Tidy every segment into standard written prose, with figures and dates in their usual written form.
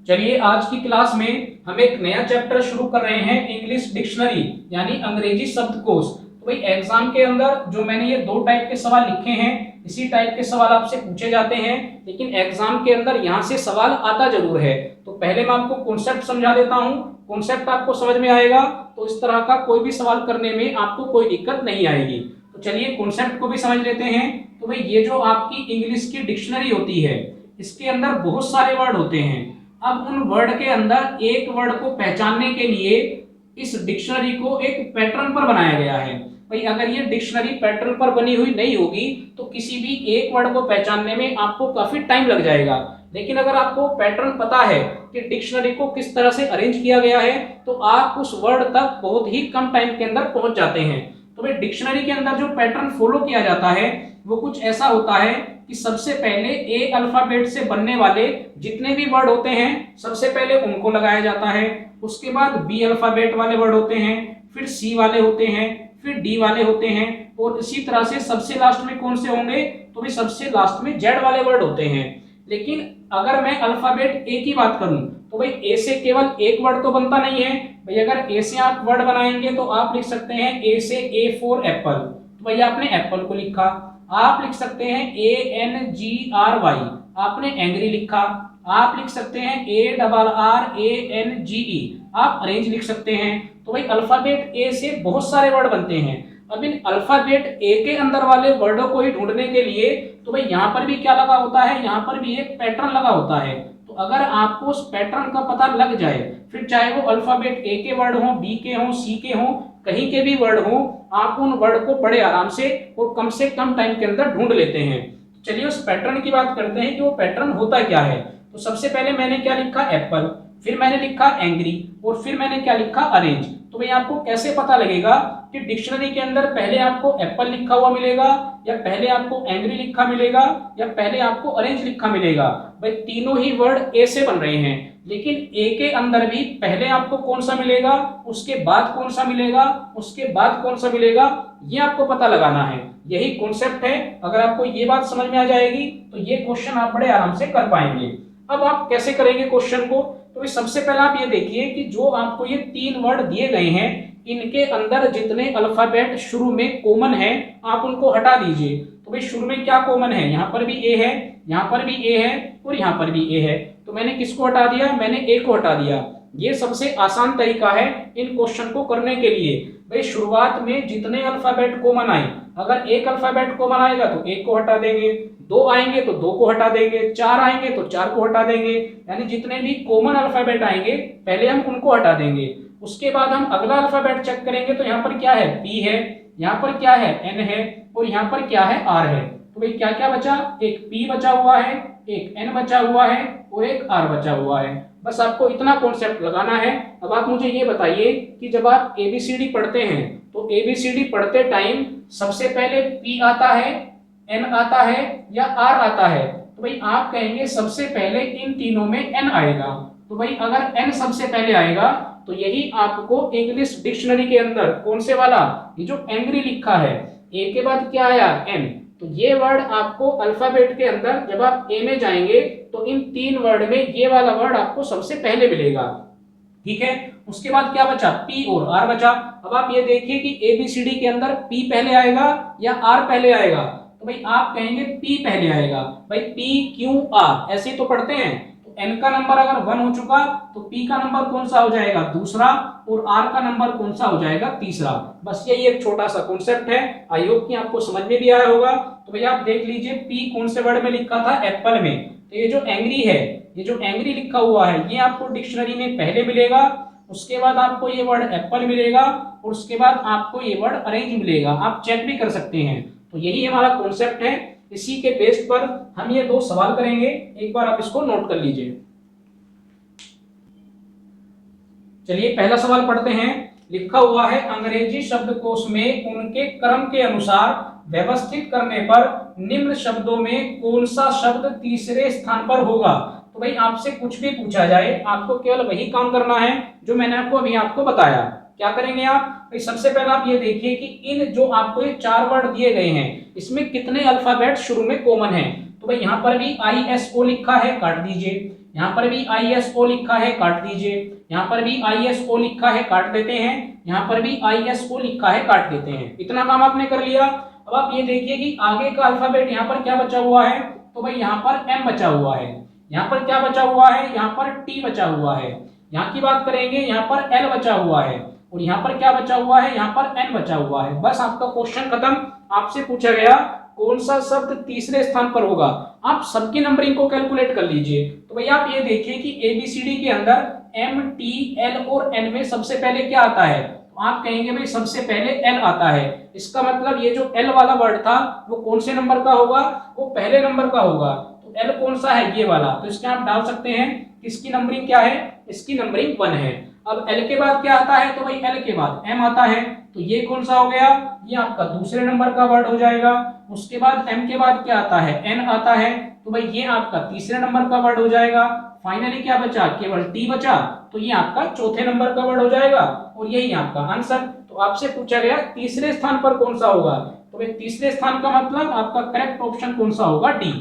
चलिए आज की क्लास में हम एक नया चैप्टर शुरू कर रहे हैं, इंग्लिश डिक्शनरी यानी अंग्रेजी शब्दकोश। तो भाई एग्जाम के अंदर जो मैंने ये दो टाइप के सवाल लिखे हैं, इसी टाइप के सवाल आपसे पूछे जाते हैं, लेकिन एग्जाम के अंदर यहाँ से सवाल आता जरूर है। तो पहले मैं आपको कॉन्सेप्ट समझा देता हूँ, कॉन्सेप्ट आपको समझ में आएगा तो इस तरह का कोई भी सवाल करने में आपको कोई दिक्कत नहीं आएगी। तो चलिए कॉन्सेप्ट को भी समझ लेते हैं। तो भाई ये जो आपकी इंग्लिश की डिक्शनरी होती है, इसके अंदर बहुत सारे वर्ड होते हैं। अब उन वर्ड के अंदर एक वर्ड को पहचानने के लिए इस डिक्शनरी को एक पैटर्न पर बनाया गया है। भाई अगर ये डिक्शनरी पैटर्न पर बनी हुई नहीं होगी तो किसी भी एक वर्ड को पहचानने में आपको काफी टाइम लग जाएगा। लेकिन अगर आपको पैटर्न पता है कि डिक्शनरी को किस तरह से अरेंज किया गया है तो आप उस वर्ड तक बहुत ही कम टाइम के अंदर पहुंच जाते हैं। तो भाई डिक्शनरी के अंदर जो पैटर्न फॉलो किया जाता है वो कुछ ऐसा होता है कि सबसे पहले ए अल्फाबेट से बनने वाले जितने भी वर्ड होते हैं सबसे पहले उनको लगाया जाता है। उसके बाद बी अल्फाबेट वाले वर्ड होते हैं, फिर सी वाले होते हैं, फिर डी वाले होते हैं, और इसी तरह से सबसे लास्ट में कौन से होंगे तो भी सबसे लास्ट में जेड वाले वर्ड होते हैं। लेकिन अगर मैं अल्फाबेट ए की बात करूं तो भाई ए से केवल एक वर्ड तो बनता नहीं है। भाई अगर ए से आप वर्ड बनाएंगे तो आप लिख सकते हैं ए से ए फॉर एप्पल, तो भाई आपने एप्पल को लिखा। आप लिख सकते हैं ANGRY, आपने एंग्री लिखा। आप लिख सकते हैं ARRANGE, आप अरेंज लिख सकते हैं। तो भाई अल्फाबेट ए से बहुत सारे वर्ड बनते हैं। अब इन अल्फाबेट ए के अंदर वाले वर्डों को ही ढूंढने के लिए तो भाई यहाँ पर भी क्या लगा होता है, यहाँ पर भी एक पैटर्न लगा होता है। तो अगर आपको उस पैटर्न का पता लग जाए, फिर चाहे वो अल्फाबेट ए के वर्ड हो, बी के हो, सी के हो, कहीं के भी वर्ड हो, आप उन वर्ड को बड़े आराम से और कम से कम टाइम के अंदर ढूंढ लेते हैं। तो चलिए उस पैटर्न की बात करते हैं कि वो पैटर्न होता क्या है। तो सबसे पहले मैंने क्या लिखा, एप्पल, फिर मैंने लिखा एंग्री, और फिर मैंने क्या लिखा, अरेंज। तो भाई आपको कैसे पता लगेगा कि डिक्शनरी के अंदर पहले आपको एप्पल लिखा हुआ मिलेगा, या पहले आपको एंग्री लिखा मिलेगा, या पहले आपको अरेंज लिखा मिलेगा। भाई तीनों ही वर्ड ए से बन रहे हैं, लेकिन ए के अंदर भी पहले आपको कौन सा मिलेगा, उसके बाद कौन सा मिलेगा, उसके बाद कौन सा मिलेगा, ये आपको पता लगाना है। यही कॉन्सेप्ट है। अगर आपको ये बात समझ में आ जाएगी तो ये क्वेश्चन आप बड़े आराम से कर पाएंगे। अब आप कैसे करेंगे क्वेश्चन को, तो सबसे पहले आप ये देखिए कि जो आपको ये तीन वर्ड दिए गए हैं, इनके अंदर जितने अल्फाबेट शुरू में कॉमन है आप उनको हटा दीजिए। तो भाई शुरू में क्या कॉमन है, यहाँ पर भी ए है, यहाँ पर भी ए है, और यहाँ पर भी ए है। तो मैंने किसको हटा दिया, मैंने ए को हटा दिया। ये सबसे आसान तरीका है इन क्वेश्चन को करने के लिए। भाई शुरुआत में जितने अल्फाबेट कॉमन आए, अगर एक अल्फाबेट कॉमन आएगा तो एक को हटा देंगे, दो आएंगे तो दो को हटा देंगे, चार आएंगे तो चार को हटा देंगे। यानी जितने भी कॉमन अल्फाबेट आएंगे पहले हम उनको हटा देंगे। उसके बाद हम अगला अल्फाबेट चेक करेंगे तो यहाँ पर क्या है, पी है, यहाँ पर क्या है, एन है, और यहाँ पर क्या है, आर है। तो भाई क्या क्या बचा, एक पी बचा हुआ है, एक एन बचा हुआ है, और एक आर बचा हुआ है। बस आपको इतना कॉन्सेप्ट लगाना है। अब आप मुझे ये बताइए कि जब आप एबीसीडी पढ़ते हैं तो एबीसीडी पढ़ते टाइम सबसे पहले पी आता है, एन आता है, या आर आता है। तो भाई आप कहेंगे सबसे पहले इन तीनों में एन आएगा। तो भाई अगर एन सबसे पहले आएगा तो यही आपको इंग्लिश डिक्शनरी के अंदर कौन से वाला, ये जो एंग्री लिखा है, ए के बाद क्या आया, एन। तो ये वर्ड आपको अल्फाबेट के अंदर जब आप ए में जाएंगे तो इन तीन वर्ड में ये वाला वर्ड आपको सबसे पहले मिलेगा। ठीक है, उसके बाद क्या बचा, पी और आर बचा। अब आप ये देखिए कि एबीसीडी के अंदर पी पहले आएगा या आर पहले आएगा। तो भाई आप कहेंगे पी पहले आएगा। भाई पी क्यू आर ऐसे तो पढ़ते हैं। तो एन का नंबर अगर 1 हो चुका तो पी का नंबर कौन सा हो जाएगा, दूसरा, और आर का नंबर कौन सा हो जाएगा, तीसरा। बस यही एक छोटा सा कॉन्सेप्ट है। आई होप कि आपको समझ में भी आया होगा। तो भैया आप देख लीजिए पी कौन से वर्ड में लिखा था, एप्पल में। तो ये जो एंग्री है, ये जो एंग्री लिखा हुआ है, ये आपको डिक्शनरी में पहले मिलेगा। उसके बाद आपको ये वर्ड एप्पल मिलेगा, और उसके बाद आपको ये वर्ड अरेंज मिलेगा। आप चेक भी कर सकते हैं। तो यही हमारा कॉन्सेप्ट है। इसी के बेस पर हम ये दो सवाल करेंगे। एक बार आप इसको नोट कर लीजिए। चलिए पहला सवाल पढ़ते हैं। लिखा हुआ है अंग्रेजी शब्दकोश में उनके क्रम के अनुसार व्यवस्थित करने पर निम्न शब्दों में कौन सा शब्द तीसरे स्थान पर होगा। तो भाई आपसे कुछ भी पूछा जाए आपको केवल वही काम करना है जो मैंने आपको बताया। क्या करेंगे आप, भाई सबसे पहले आप ये देखिए कि इन जो आपको ये चार वर्ड दिए गए हैं इसमें कितने अल्फाबेट शुरू में कॉमन है। तो तो भाई यहाँ पर भी ISO लिखा है, काट दीजिए। यहाँ पर भी ISO लिखा है, काट दीजिए। यहाँ पर भी ISO लिखा है, काट देते हैं। यहाँ पर भी ISO लिखा है, काट देते हैं। इतना काम आपने कर लिया। अब आप ये देखिए कि आगे का अल्फाबेट यहाँ पर क्या बचा हुआ है, तो भाई यहाँ पर M बचा हुआ है। यहाँ पर क्या बचा हुआ है, यहाँ पर T बचा हुआ है। यहाँ की बात करेंगे, यहाँ पर L बचा हुआ है और यहाँ पर क्या बचा हुआ है, यहाँ पर N बचा हुआ है। बस आपका क्वेश्चन खत्म। आपसे पूछा गया कौन सा शब्द तीसरे स्थान पर होगा। आप सबकी नंबरिंग को कैलकुलेट कर लीजिए। तो भैया आप ये देखिए कि ABCD के अंदर M, T, L और N में सबसे पहले क्या आता है, तो आप कहेंगे भाई सबसे पहले L आता है। इसका मतलब ये जो L वाला वर्ड था वो कौन से नंबर का होगा, वो पहले नंबर का होगा। तो L कौन सा है, ये वाला। तो इसके आप डाल सकते हैं, इसकी नंबरिंग क्या है, इसकी नंबरिंग 1 है। अब L के बाद क्या आता है, तो भाई L के बाद M आता है। तो ये कौन सा हो गया, ये आपका दूसरे नंबर का वर्ड हो जाएगा। उसके बाद M के बाद क्या आता है, N आता है। तो भाई ये आपका तीसरे नंबर का वर्ड हो जाएगा। फाइनली क्या बचा, केवल T बचा। तो ये आपका चौथे नंबर का वर्ड हो जाएगा और यही आपका आंसर। तो आपसे पूछा गया तीसरे स्थान पर कौन सा होगा, तो भाई तीसरे स्थान का मतलब आपका करेक्ट ऑप्शन कौन सा होगा, डी।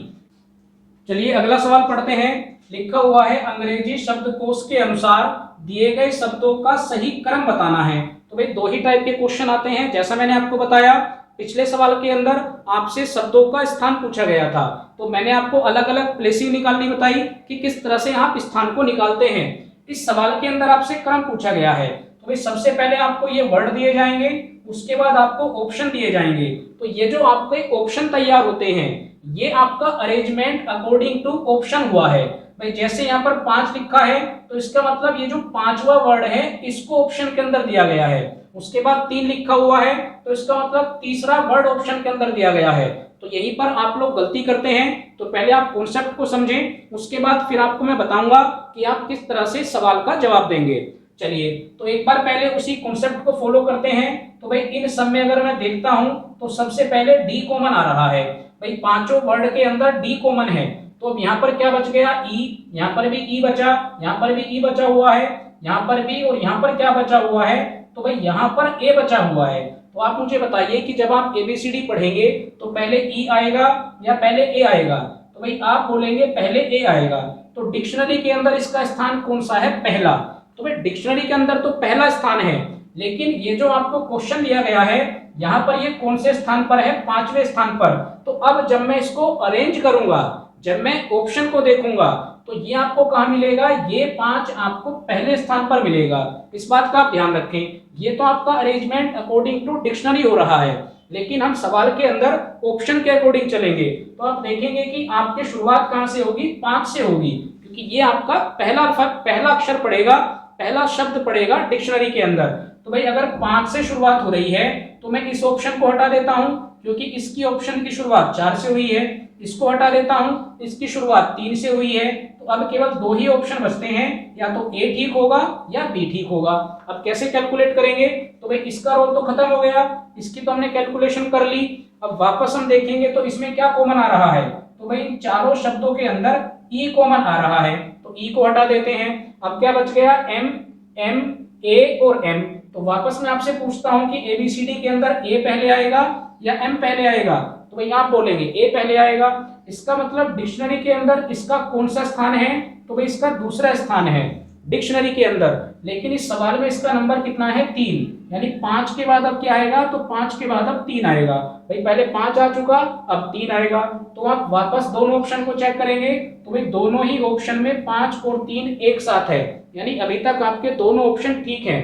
चलिए अगला सवाल पढ़ते हैं। लिखा हुआ है अंग्रेजी शब्दकोश के अनुसार दिए गए शब्दों का सही क्रम बताना है। तो भाई दो ही टाइप के क्वेश्चन आते हैं। जैसा मैंने आपको बताया पिछले सवाल के अंदर आपसे शब्दों का स्थान पूछा गया था, तो मैंने आपको अलग अलग प्लेसिंग निकालनी बताई कि किस तरह से आप स्थान को निकालते हैं। इस सवाल के अंदर आपसे क्रम पूछा गया है। तो भाई सबसे पहले आपको ये वर्ड दिए जाएंगे, उसके बाद आपको ऑप्शन दिए जाएंगे। तो ये जो आपके ऑप्शन तैयार होते हैं ये आपका अरेंजमेंट अकॉर्डिंग टू ऑप्शन हुआ है। भाई जैसे यहाँ पर 5 लिखा है तो इसका मतलब ये जो पांचवा वर्ड है इसको ऑप्शन के अंदर दिया गया है। उसके बाद 3 लिखा हुआ है तो इसका मतलब तीसरा वर्ड ऑप्शन के अंदर दिया गया है। तो यहीं पर आप लोग गलती करते हैं। तो पहले आप कॉन्सेप्ट को समझें, उसके बाद फिर आपको मैं बताऊंगा कि आप किस तरह से सवाल का जवाब देंगे। चलिए तो एक बार पहले उसी कॉन्सेप्ट को फॉलो करते हैं। तो भाई इन सब में अगर मैं देखता हूं तो सबसे पहले डी कॉमन आ रहा है। भाई पांचों वर्ड के अंदर डी कॉमन है। तो अब यहाँ पर क्या बच गया, ई। यहाँ पर भी ई बचा, यहाँ पर भी ई बचा हुआ है, यहाँ पर भी, और यहाँ पर क्या बचा हुआ है, तो भाई यहाँ पर ए बचा हुआ है। तो आप मुझे बताइए कि जब आप ABCD पढ़ेंगे तो पहले ई आएगा या पहले ए आएगा। तो भाई आप बोलेंगे पहले ए आएगा। तो डिक्शनरी के अंदर इसका स्थान कौन सा है, पहला। तो भाई डिक्शनरी के अंदर तो पहला स्थान है, लेकिन ये जो आपको क्वेश्चन दिया गया है यहाँ पर ये कौन से स्थान पर है, 5वें स्थान पर। तो अब जब मैं इसको अरेंज करूंगा, जब मैं ऑप्शन को देखूंगा तो ये आपको कहां मिलेगा, ये 5 आपको पहले स्थान पर मिलेगा। इस बात का आप ध्यान रखें। ये तो आपका अरेंजमेंट अकॉर्डिंग टू डिक्शनरी हो रहा है, लेकिन हम सवाल के अंदर ऑप्शन के अकॉर्डिंग चलेंगे। तो आप देखेंगे कि आपकी शुरुआत कहां से होगी, 5 से होगी, क्योंकि ये आपका पहला अक्षर पड़ेगा, पहला शब्द पड़ेगा डिक्शनरी के अंदर। तो भाई अगर 5 से शुरुआत हो रही है तो मैं इस ऑप्शन को हटा देता हूं, क्योंकि इसकी ऑप्शन की शुरुआत 4 से हुई है। इसको हटा देता हूं, इसकी शुरुआत 3 से हुई है। तो अब केवल 2 ही ऑप्शन बचते हैं, या तो ए ठीक होगा या बी ठीक होगा। अब कैसे कैलकुलेट करेंगे, तो भाई इसका रोल तो खत्म हो गया, इसकी तो हमने कैलकुलेशन कर ली। अब वापस हम देखेंगे तो इसमें क्या कॉमन आ रहा है, तो भाई इन चारों शब्दों के अंदर ई कॉमन आ रहा है। तो ई को हटा देते हैं। अब क्या बच गया, एम, एम, ए और एम। तो वापस मैं आपसे पूछता हूं कि ABCD के अंदर ए पहले आएगा या एम पहले आएगा। तो भाई आप बोलेंगे ए पहले आएगा। इसका मतलब डिक्शनरी के अंदर इसका कौन सा स्थान है, तो भाई इसका दूसरा स्थान है डिक्शनरी के अंदर। लेकिन इस सवाल में इसका नंबर कितना है, 3। यानी 5 के बाद अब क्या आएगा, तो 5 के बाद अब 3 आएगा। भाई पहले 5 आ चुका, अब 3 आएगा। तो आप वापस दोनों ऑप्शन को चेक करेंगे तो भाई दोनों ही ऑप्शन में 5 और 3 एक साथ है, यानी अभी तक आपके दोनों ऑप्शन ठीक है।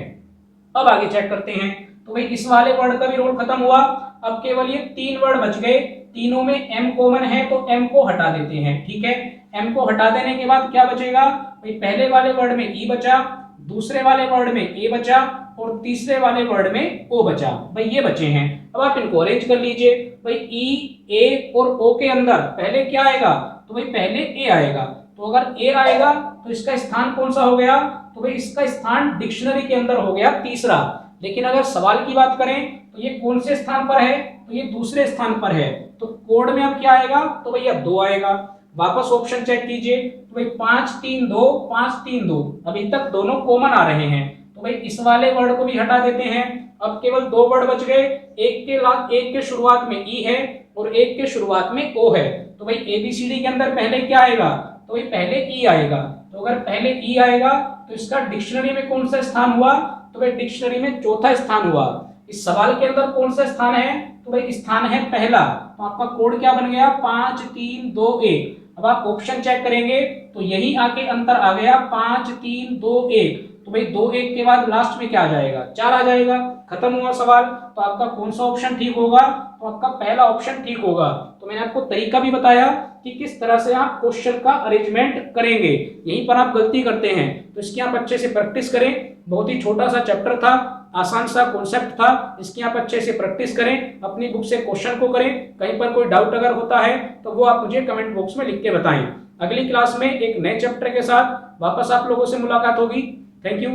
अब आगे चेक करते हैं। तो भाई इस वाले वर्ड का भी रोल खत्म हुआ। अब केवल ये 3 वर्ड बच गए, तीनों में एम कॉमन है तो एम को हटा देते हैं। ठीक है, एम को हटा देने के बाद क्या बचेगा, भाई पहले वाले वर्ड में ई बचा, दूसरे वाले वर्ड में ए बचा और तीसरे वाले वर्ड में ओ बचा। भाई ये बचे हैं। अब आप इनको अरेंज कर लीजिए। भाई ई, ए और ओ के अंदर पहले क्या आएगा, तो भाई पहले ए आएगा। तो अगर ए आएगा तो इसका स्थान कौन सा हो गया, तो भाई इसका स्थान डिक्शनरी के अंदर हो गया तीसरा। लेकिन अगर सवाल की बात करें तो ये कौन से स्थान पर है, तो ये दूसरे स्थान पर है। तो कोड में अब क्या आएगा, तो भैया 2 आएगा। वापस ऑप्शन चेक कीजिए। तो भाई 5 3 2, 5 3 2, अभी तक दोनों कॉमन आ रहे हैं। तो भाई इस वाले वर्ड को भी हटा देते हैं। अब केवल 2 वर्ड बच गए। एक के शुरुआत में ई है और एक के शुरुआत में ओ है। तो भाई ABCD के अंदर पहले क्या आएगा, तो भाई पहले E आएगा। तो अगर पहले E आएगा तो इसका डिक्शनरी में कौन सा स्थान हुआ, तो भाई डिक्शनरी में चौथा स्थान हुआ। इस सवाल के अंदर कौन सा स्थान है, तो भाई स्थान है पहला। तो आपका कोड क्या बन गया, 5 3 2 1। अब आप ऑप्शन चेक करेंगे तो यही आके अंतर आ गया 5 3 2 1। तो भाई 2 1 के बाद लास्ट में क्या आ जाएगा, 4 आ जाएगा। खत्म हुआ सवाल। तो आपका कौन सा ऑप्शन ठीक होगा, तो आपका पहला ऑप्शन ठीक होगा। तो मैंने आपको तरीका भी बताया कि किस तरह से आप क्वेश्चन का अरेंजमेंट करेंगे, यहीं पर आप गलती करते हैं। तो इसकी आप अच्छे से प्रैक्टिस करें। बहुत ही छोटा सा चैप्टर था, आसान सा कॉन्सेप्ट था, इसकी आप अच्छे से प्रैक्टिस करें, अपनी बुक से क्वेश्चन को करें। कहीं पर कोई डाउट अगर होता है तो वो आप मुझे कमेंट बॉक्स में लिख के बताएं। अगली क्लास में एक नए चैप्टर के साथ वापस आप लोगों से मुलाकात होगी। Thank you.